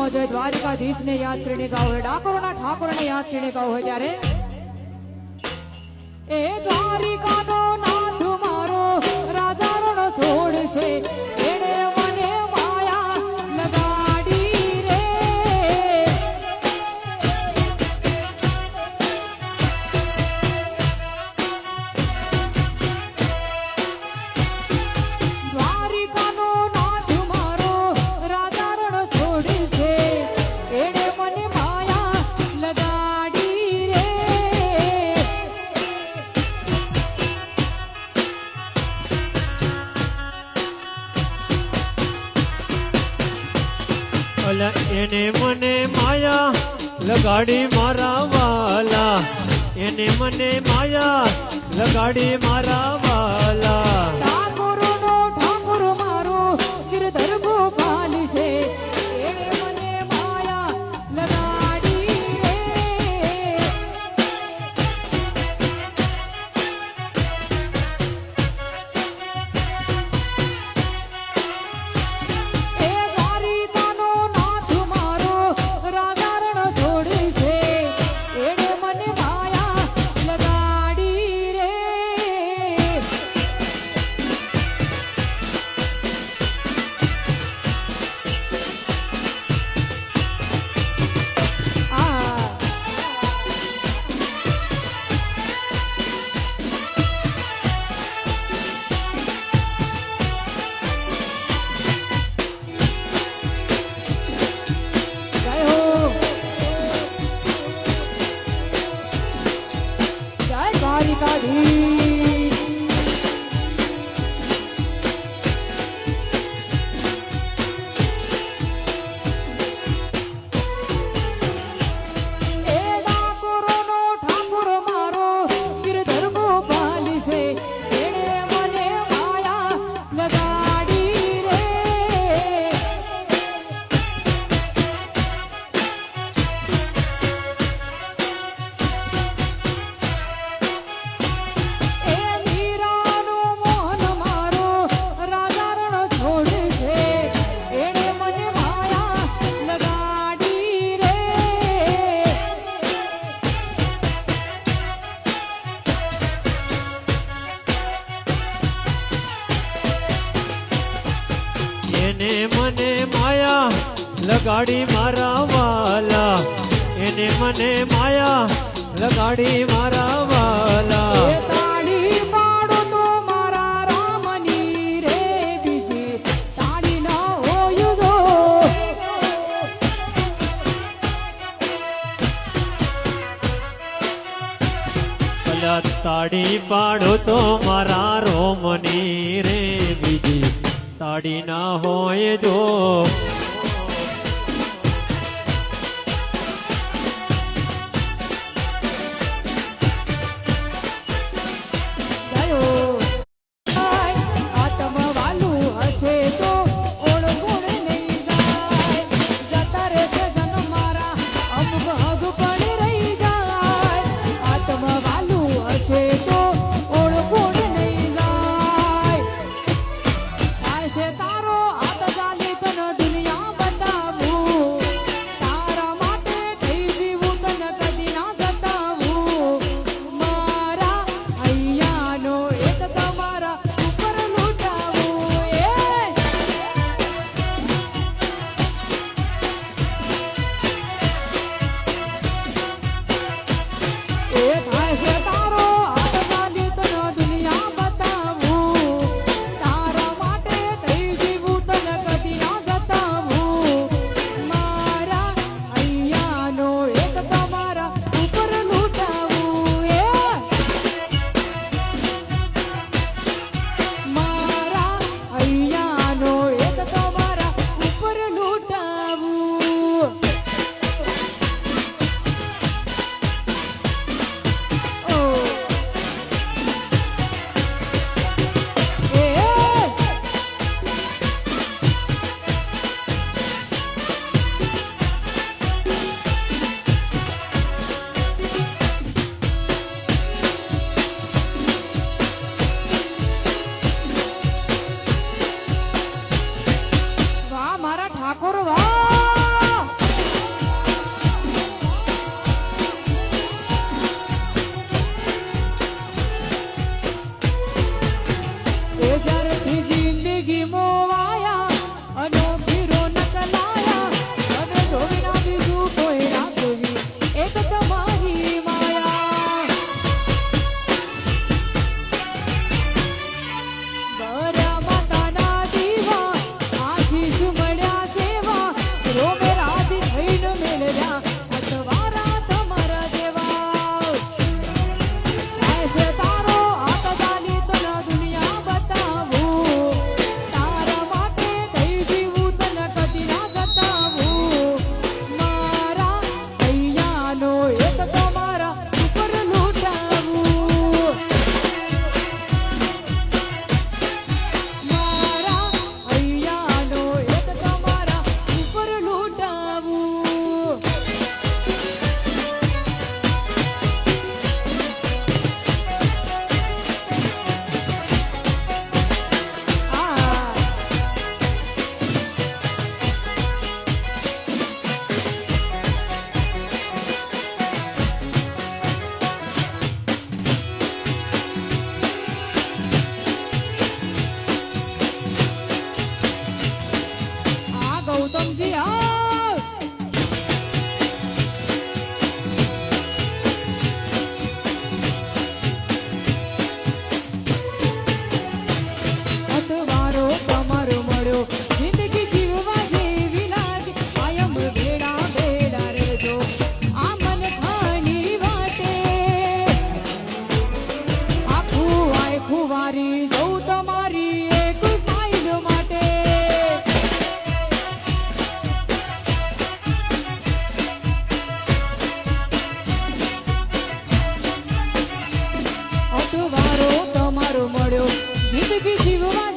जो द्वारिकाधीश ने याद करने का हो, डाकोर ठाकुर ने याद करने का हो त्यारे ए द्वारिका नो नाथ मारो राजा रण छोड़ से एणे मने माया लगाड़ी रे द्वारिका नो नाथ मारो राजा रण छोड़ से एणे मने माया लगाड़ी रे એને મને માયા લગાડી મારા વાલા એને મને માયા લગાડી મારા વાલા ઠાકોર નો ઠાકોર મારો गिरधर गोपाल से एणे मने माया लगाड़ी रे ए द्वारिका नो नाथ मारो राजा रण छोड़ से एणे मने माया लगाड़ी रे जय हो जय द्वारिकाधीश ए डाकोर नो ठाकुर मारो गिरधर गोपाल से एणे मने माया लगाड़ी रे ए मीरा नो मोहन मारो राजा रण छोड़ से एणे मने माया लगाड़ी रे એને મને માયા લગાડી મારા વાલા એને મને માયા લગાડી મારા વાલા એ તાળી પાડો તો મારા રામની રે બીજી તાળી ન હોય જો ભલા તાળી પાડો તો મારા રોમની રે બીજી તાળી ના હોય જો ગયો આત્મ વાલું હશે તો ઓળખુણ નહીં જાય જતા રહેશે જન મારા અમુક હગ પણ રહી જાય આત્મ વાલું હશે તો ઓળખુણ નહીં જાય આશે તારો હાથ ચાલી તન દુનિયા મારી સૌ તમારી એક સ્માઈલ માટે અઠવારો તમારો મળ્યો જિંદગી જીવવા